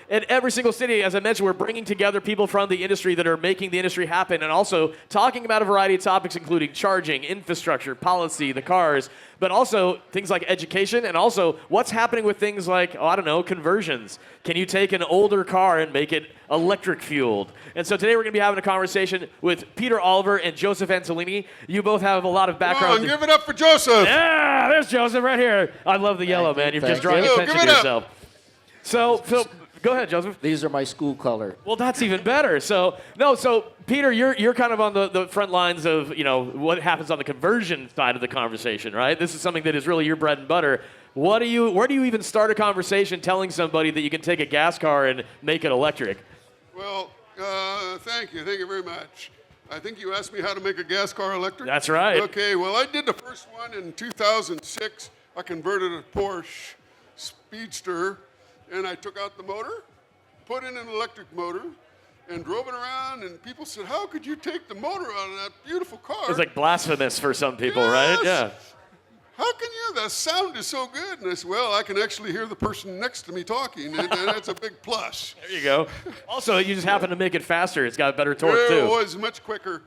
in every single city, as I mentioned, we're bringing together people from the industry that are making the industry happen, and also talking about a variety of topics, including charging, infrastructure, policy, the cars, but also things like education, and also what's happening with things like, I don't know, conversions. Can you take an older car and make it electric fueled? And so today we're going to be having a conversation with Peter Oliver and Jozef Antolin. You both have a to background. Come on, give it up for Jozef. Yeah, there's Jozef right here. I love the yellow, man. You're just drawing attention to yourself. So go ahead, Jozef. These are my school color. Well, that's even better. So Peter, you're kind of on the front lines of what happens on the conversion side of the conversation, right? This is something that is really your bread and butter. Where do you even start a conversation telling somebody that you can take a gas car and make it electric? Well, thank you very much. I think you asked me how to make a gas car electric? That's right. Okay, well, I did the first one in 2006. I converted a Porsche Speedster, and I took out the motor, put in an electric motor, and drove it around, and people said, how could you take the motor out of that beautiful car? It's like blasphemous for some people, yes. Right? Yeah. How can you? The sound is so good. And I said, well, I can actually hear the person next to me talking, and that's a big plus. There you go. Also, you just happen to make it faster. It's got better torque, too. It was much quicker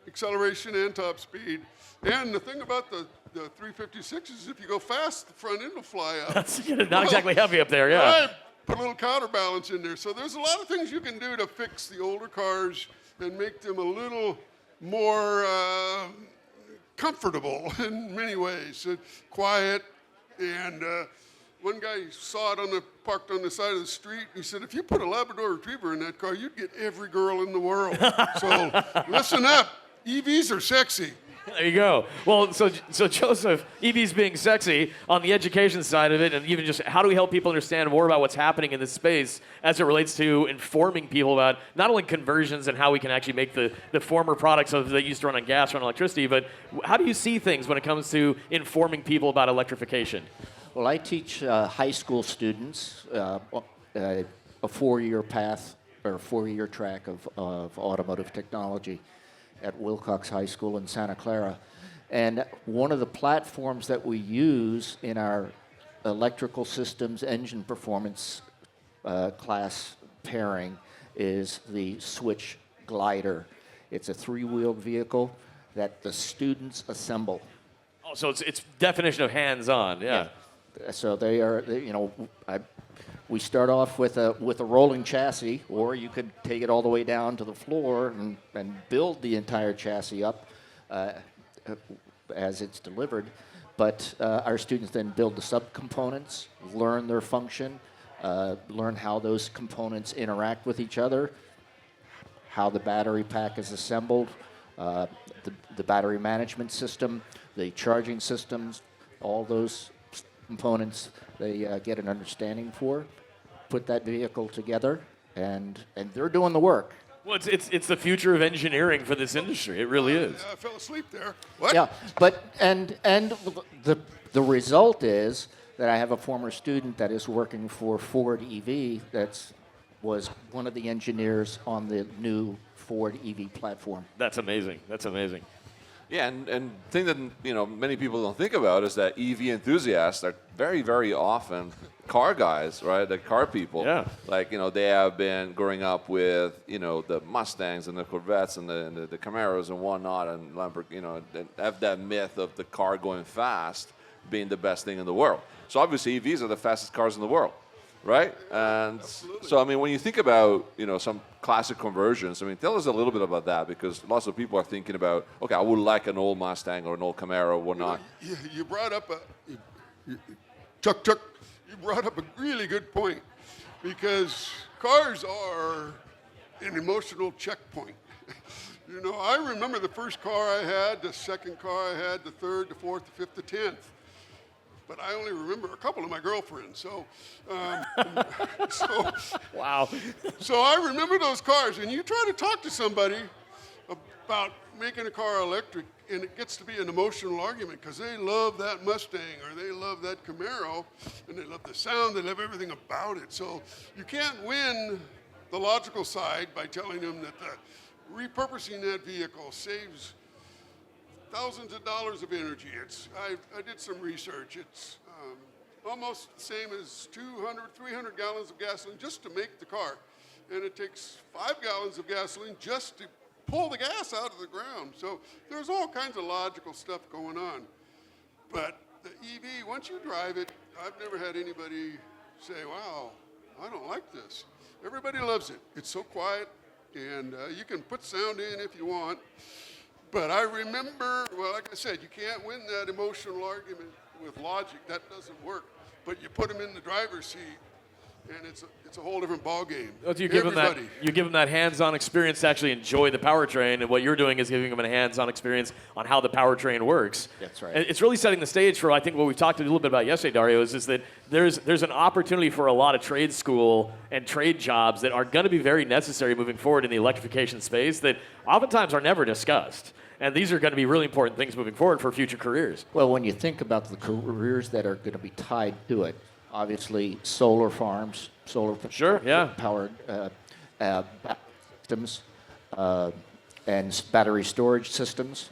acceleration and top speed. And the thing about the 356 is if you go fast, the front end will fly out. That's not exactly heavy up there, yeah. Right. Put a little counterbalance in there. So there's a lot of things you can do to fix the older cars and make them a little more comfortable in many ways. Quiet. And one guy saw it parked on the side of the street. He said, if you put a Labrador Retriever in that car, you'd get every girl in the world. So listen up. EVs are sexy. There you go. Well, so Jozef, EVs being sexy on the education side of it, and even just how do we help people understand more about what's happening in this space as it relates to informing people about not only conversions and how we can actually make the former products that used to run on gas run on electricity, but how do you see things when it comes to informing people about electrification? Well, I teach high school students a 4-year path or 4-year track of automotive technology at Wilcox High School in Santa Clara. And one of the platforms that we use in our electrical systems engine performance class pairing is the Switch Glider. It's a 3-wheeled vehicle that the students assemble. Oh, so it's definition of hands-on, yeah. So we start off with a rolling chassis, or you could take it all the way down to the floor and build the entire chassis up as it's delivered. But our students then build the subcomponents, learn their function, learn how those components interact with each other, how the battery pack is assembled, the battery management system, the charging systems, all those components they get an understanding for, put that vehicle together, and they're doing the work. Well, it's the future of engineering for this industry. It really is. I fell asleep there. What? Yeah, but and the result is that I have a former student that is working for Ford EV was one of the engineers on the new Ford EV platform. That's amazing. Yeah, and thing that many people don't think about is that EV enthusiasts are very, very often car guys, right? The car people. Yeah. Like they have been growing up with the Mustangs and the Corvettes and the Camaros and whatnot, and Lamborghini. And have that myth of the car going fast being the best thing in the world. So obviously EVs are the fastest cars in the world, right? And absolutely. so when you think about some classic conversions, tell us a little bit about that, because lots of people are thinking about, okay, I would like an old Mustang or an old Camaro or whatnot. You brought up Chuck, you brought up a really good point, because cars are an emotional checkpoint. I remember the first car I had, the second car I had, the third, the fourth, the fifth, the 10th. But I only remember a couple of my girlfriends, so Wow. So I remember those cars, and you try to talk to somebody about making a car electric, and it gets to be an emotional argument because they love that Mustang or they love that Camaro, and they love the sound, they love everything about it. So you can't win the logical side by telling them that repurposing that vehicle saves thousands of dollars of energy. I did some research. almost the same as 200, 300 gallons of gasoline just to make the car. And it takes 5 gallons of gasoline just to pull the gas out of the ground. So there's all kinds of logical stuff going on. But the EV, once you drive it, I've never had anybody say, wow, I don't like this. Everybody loves it. It's so quiet, and you can put sound in if you want. But I remember, well, like I said, you can't win that emotional argument with logic. That doesn't work. But you put them in the driver's seat, and it's a whole different ballgame. Well, you give them that hands-on experience to actually enjoy the powertrain, and what you're doing is giving them a hands-on experience on how the powertrain works. That's right. And it's really setting the stage for, I think, what we talked a little bit about yesterday, Dario, is that there's an opportunity for a lot of trade school and trade jobs that are going to be very necessary moving forward in the electrification space that oftentimes are never discussed. And these are going to be really important things moving forward for future careers. Well, when you think about the careers that are going to be tied to it, obviously solar farms, Sure, yeah. powered systems, and battery storage systems.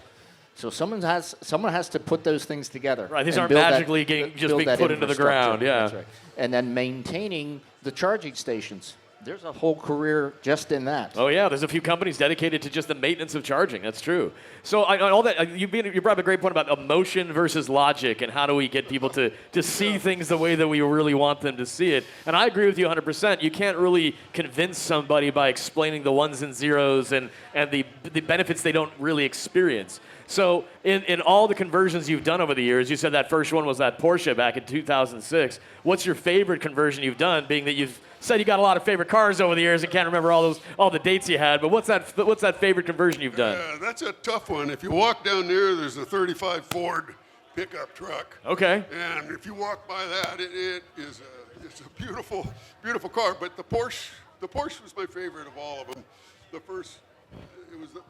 So someone has to put those things together. Right, these aren't magically being put into the ground. Yeah, that's right. And then maintaining the charging stations. There's a whole career just in that. Oh yeah, there's a few companies dedicated to just the maintenance of charging. That's true. So all that you brought up a great point about emotion versus logic, and how do we get people to see things the way that we really want them to see it. And I agree with you 100%. You can't really convince somebody by explaining the ones and zeros and the benefits they don't really experience. So in all the conversions you've done over the years, you said that first one was that Porsche back in 2006. What's your favorite conversion you've done, being that you've said you got a lot of favorite cars over the years and can't remember all the dates you had, but what's that favorite conversion you've done? Yeah, that's a tough one. If you walk down there, there's a 35 Ford pickup truck. Okay. And if you walk by that, it's a beautiful, beautiful car. But the Porsche was my favorite of all of them.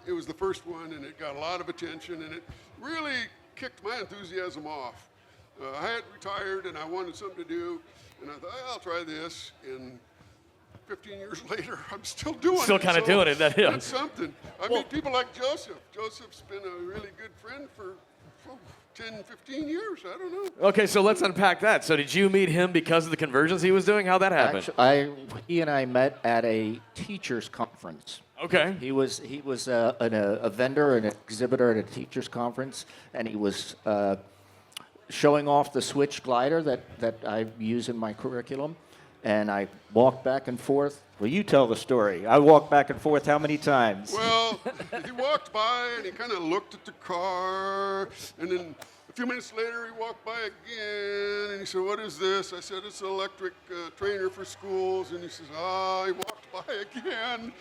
It was the first one, and it got a lot of attention, and it really kicked my enthusiasm off. I had retired, and I wanted something to do, and I thought, I'll try this. And 15 years later, I'm still doing it. Still kind of doing it. That's something. I meet people like Jozef. Jozef's been a really good friend for 10, 15 years. I don't know. Okay, so let's unpack that. So did you meet him because of the conversions he was doing? How'd that happen? Actually, he and I met at a teachers conference. Okay. He was a vendor, an exhibitor at a teachers conference, and he was showing off the switch glider that I use in my curriculum. And I walked back and forth. Well, you tell the story. I walked back and forth how many times? Well, he walked by and he kind of looked at the car, and then a few minutes later he walked by again and he said, "What is this?" I said, "It's an electric trainer for schools." And he says, he walked by again.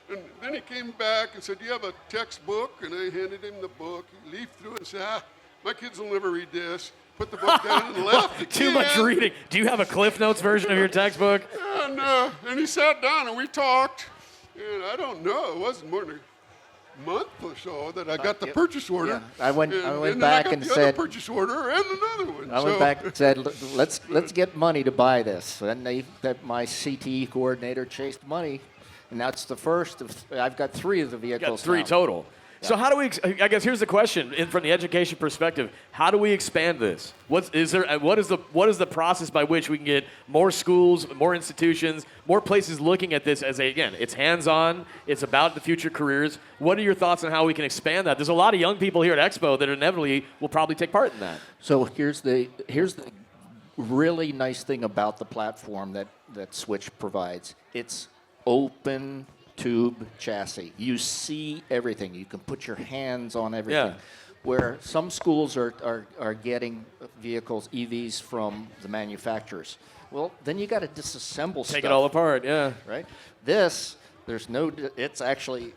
And then he came back and said, "Do you have a textbook?" And I handed him the book. He leafed through it and said, "My kids will never read this." Put the book down and left again. Too much reading. Do you have a Cliff Notes version of your textbook? And he sat down and we talked. And I don't know, it wasn't more than a month or so that I got the purchase order. Yeah. I went back and said, I got the purchase order and another one. I went back and said, let's get money to buy this. And my CTE coordinator chased money, and that's the first of. I've got 3 of the vehicles. You got 3 total. So how do we? I guess here's the question from the education perspective: how do we expand this? What is the process by which we can get more schools, more institutions, more places looking at this as it's hands-on, it's about the future careers. What are your thoughts on how we can expand that? There's a lot of young people here at Expo that inevitably will probably take part in that. So here's the really nice thing about the platform that Switch provides. It's open tube chassis. You see everything. You can put your hands on everything. Yeah. Where some schools are getting vehicles, EVs, from the manufacturers. Well, then you got to disassemble stuff. Take it all apart, yeah. Right? It's actually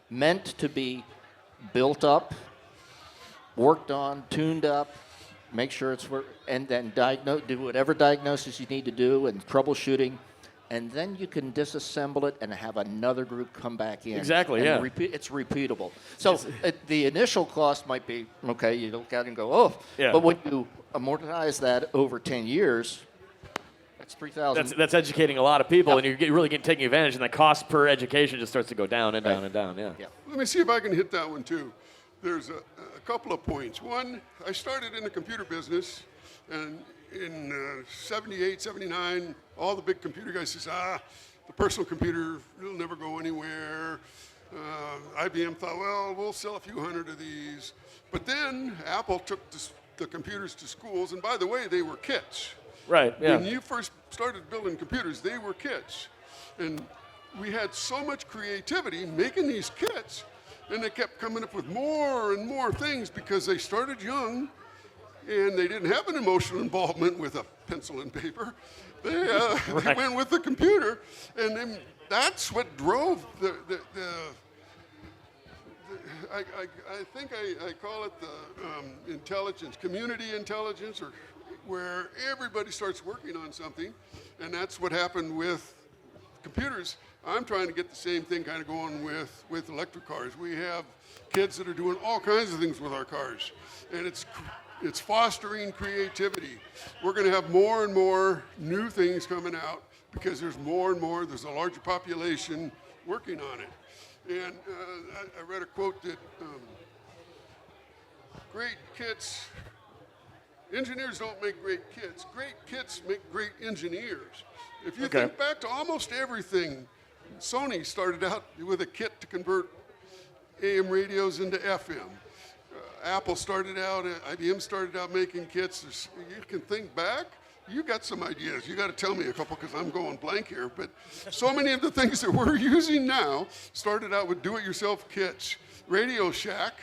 meant to be built up, worked on, tuned up, make sure and then do whatever diagnosis you need to do and troubleshooting. And then you can disassemble it and have another group come back in. Exactly, and it's repeatable. So the initial cost might be, okay, you look at it and go, oh. Yeah. But when you amortize that over 10 years, that's $3,000. That's educating a lot of people, and you're really taking advantage, and the cost per education just starts to go down and down and down, yeah. Let me see if I can hit that one, too. There's a couple of points. One, I started in the computer business, and in 78, 79, all the big computer guys says, the personal computer, it'll never go anywhere. IBM thought, well, we'll sell a few hundred of these. But then Apple took the computers to schools, and by the way, they were kits. Right, yeah. When you first started building computers, they were kits. And we had so much creativity making these kits, and they kept coming up with more and more things because they started young, and they didn't have an emotional involvement with a pencil and paper. They went with the computer, and then that's what drove I think I call it the intelligence, community intelligence, or where everybody starts working on something, and that's what happened with computers. I'm trying to get the same thing kind of going with electric cars. We have kids that are doing all kinds of things with our cars, and it's fostering creativity. We're going to have more and more new things coming out because there's more and more, there's a larger population working on it. And I read a quote that great kits, engineers don't make great kits make great engineers. If you think back to almost everything, Sony started out with a kit to convert AM radios into FM. Apple started out, IBM started out making kits. You can think back. You got some ideas. You got to tell me a couple because I'm going blank here. But so many of the things that we're using now started out with do-it-yourself kits. Radio Shack.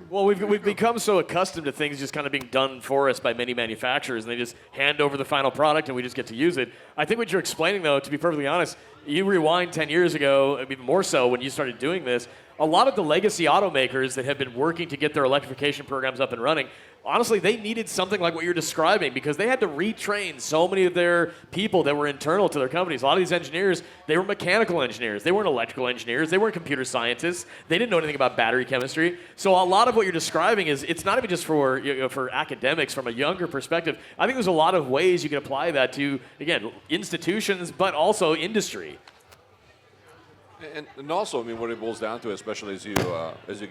Well, we've become so accustomed to things just kind of being done for us by many manufacturers, and they just hand over the final product, and we just get to use it. I think what you're explaining, though, to be perfectly honest, you rewind 10 years ago, even more so when you started doing this, a lot of the legacy automakers that have been working to get their electrification programs up and running, honestly, they needed something like what you're describing because they had to retrain so many of their people that were internal to their companies. A lot of these engineers, they were mechanical engineers. They weren't electrical engineers. They weren't computer scientists. They didn't know anything about battery chemistry. So a lot of what you're describing is, it's not even just for, for academics from a younger perspective. I think there's a lot of ways you can apply that to, again, institutions, but also industry. And also, I mean, what it boils down to, especially as you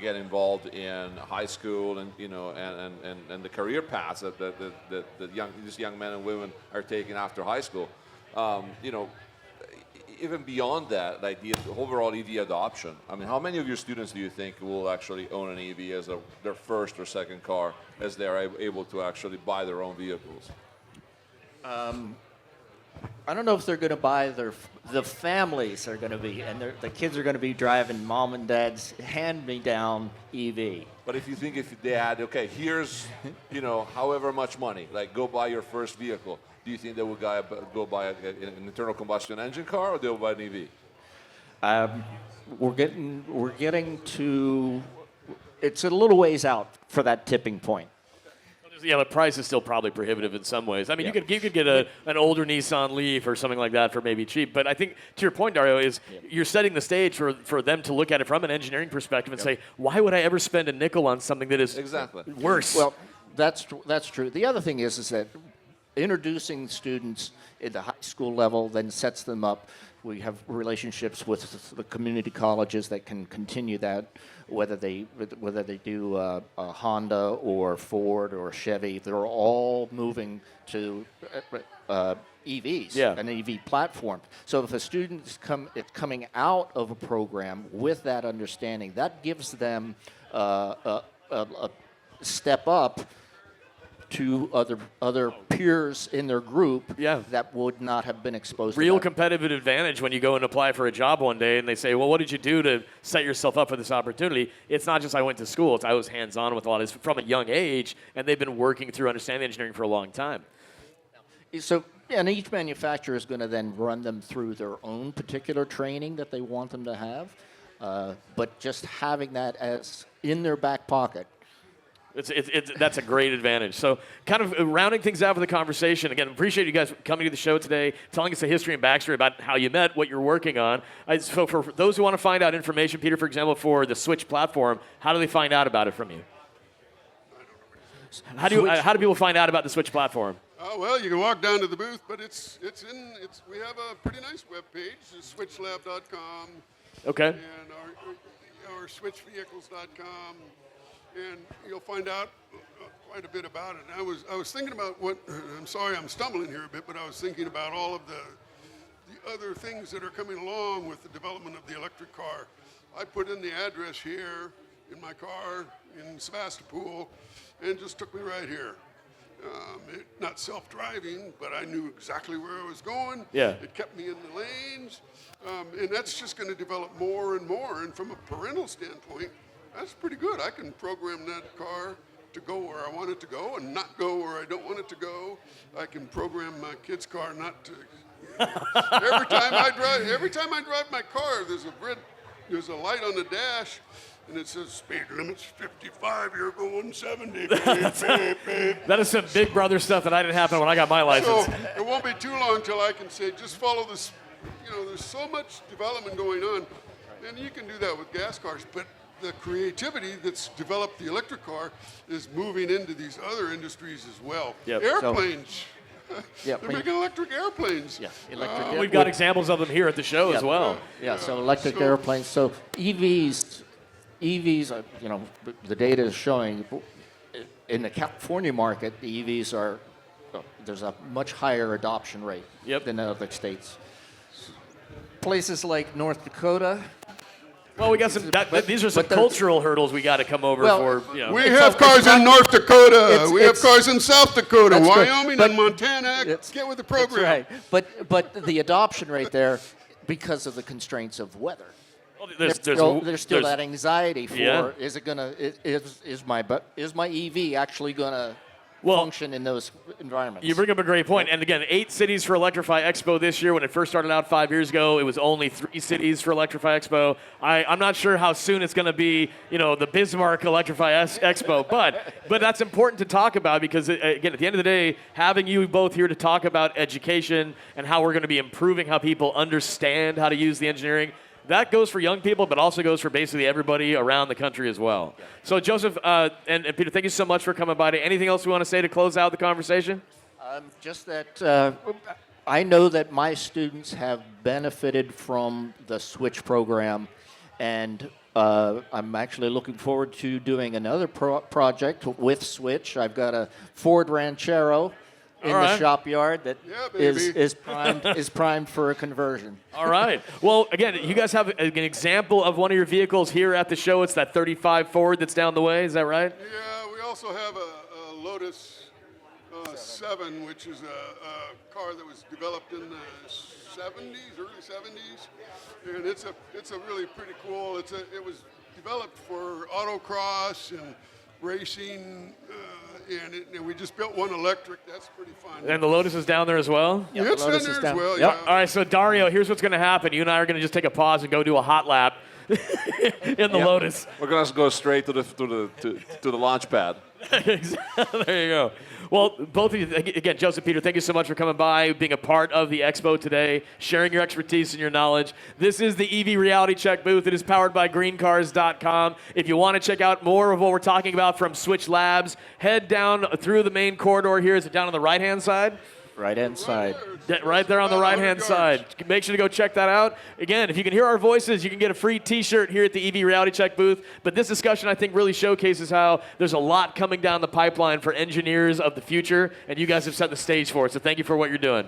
get involved in high school and and the career paths that these young men and women are taking after high school, even beyond that, the idea of overall EV adoption. I mean, how many of your students do you think will actually own an EV as their first or second car, as they are able to actually buy their own vehicles? I don't know if they're going to buy the families are going to be, and the kids are going to be driving mom and dad's hand-me-down EV. But if you think if they had, okay, here's, however much money, like go buy your first vehicle, do you think they will go buy an internal combustion engine car, or they'll buy an EV? We're getting to, it's a little ways out for that tipping point. Yeah, the price is still probably prohibitive in some ways. I mean, you could get an older Nissan Leaf or something like that for maybe cheap. But I think, to your point, Dario, is you're setting the stage for them to look at it from an engineering perspective and say, why would I ever spend a nickel on something that is worse? Well, that's true. The other thing is that introducing students at the high school level then sets them up. We have relationships with the community colleges that can continue that, whether they do a Honda or Ford or Chevy. They're all moving to EVs, an EV platform. So if a student is coming out of a program with that understanding, that gives them a step up to other peers in their group that would not have been exposed Real to that. competitive advantage when you go and apply for a job one day and they say, well, what did you do to set yourself up for this opportunity? It's not just I went to school. It's I was hands-on with a lot of this from a young age, and they've been working through understanding engineering for a long time. So, and each manufacturer is going to then run them through their own particular training that they want them to have, but just having that as in their back pocket. That's a great advantage. So kind of rounding things out for the conversation, again, appreciate you guys coming to the show today, telling us the history and backstory about how you met, what you're working on. So for those who want to find out information, Peter, for example, for the Switch platform, how do they find out about it from you? How do people find out about the Switch platform? Well, you can walk down to the booth, but we have a pretty nice webpage, switchlab.com. Okay. And our switchvehicles.com. and you'll find out quite a bit about it. And I was thinking about I'm sorry I'm stumbling here a bit, but I was thinking about all of the other things that are coming along with the development of the electric car. I put in the address here in my car in Sebastopol, and it just took me right here. Not self-driving, but I knew exactly where I was going. Yeah. It kept me in the lanes, and that's just going to develop more and more. And from a parental standpoint, that's pretty good. I can program that car to go where I want it to go and not go where I don't want it to go. I can program my kid's car not to. Every time I drive my car, there's a light on the dash, and it says speed limit's 55. You're going 70. That is some Big Brother stuff that I didn't happen when I got my license. So it won't be too long till I can say just follow this. There's so much development going on, and you can do that with gas cars, but the creativity that's developed the electric car is moving into these other industries as well. Yep. Airplanes. Yeah, They're making electric airplanes. Yeah, electric We've got examples of them here at the show as well. Yeah, so electric airplanes. So EVs are, the data is showing in the California market, the EVs are, there's a much higher adoption rate than the other states. Places like North Dakota. Well, we got some. These are some cultural hurdles we got to come over for. We have cars in North Dakota. We have cars in South Dakota, That's good. Wyoming, But and Montana. Get with the program. That's right. But the adoption rate there, because of the constraints of weather, Well, there's still that anxiety for Yeah. is my EV actually gonna function in those environments? You bring up a great point. And again, 8 cities for Electrify Expo this year. When it first started out 5 years ago, it was only 3 cities for Electrify Expo. I'm not sure how soon it's going to be, the Bismarck Electrify Expo. But that's important to talk about because, again, at the end of the day, having you both here to talk about education and how we're going to be improving how people understand how to use the engineering, that goes for young people, but also goes for basically everybody around the country as well. So, Joseph and Peter, thank you so much for coming by. Anything else we want to say to close out the conversation? Just that I know that my students have benefited from the Switch program, and I'm actually looking forward to doing another project with Switch. I've got a Ford Ranchero in the shop yard that is primed for a conversion. All right. Well, again, you guys have an example of one of your vehicles here at the show. It's that 35 Ford that's down the way. Is that right? Yeah, we also have a Lotus 7, which is a car that was developed in the early 70s, and it's a really pretty cool. It was developed for autocross and racing, and we just built one electric. That's pretty fun. And the Lotus is down there as well? Yeah, it's in there as well. Yep. Yeah. All right, so Dario, here's what's going to happen. You and I are going to just take a pause and go do a hot lap in the Lotus. We're gonna go straight to the launch pad. There you go. Well, both of you, again, Joseph, Peter, thank you so much for coming by, being a part of the expo today, sharing your expertise and your knowledge. This is the EV Reality Check booth. It is powered by GreenCars.com. If you want to check out more of what we're talking about from Switch Labs, head down through the main corridor here. Is it down on the right-hand side? Right-hand side. Right there on the right-hand side. Make sure to go check that out. Again, if you can hear our voices, you can get a free T-shirt here at the EV Reality Check booth. But this discussion, I think, really showcases how there's a lot coming down the pipeline for engineers of the future, and you guys have set the stage for it. So thank you for what you're doing.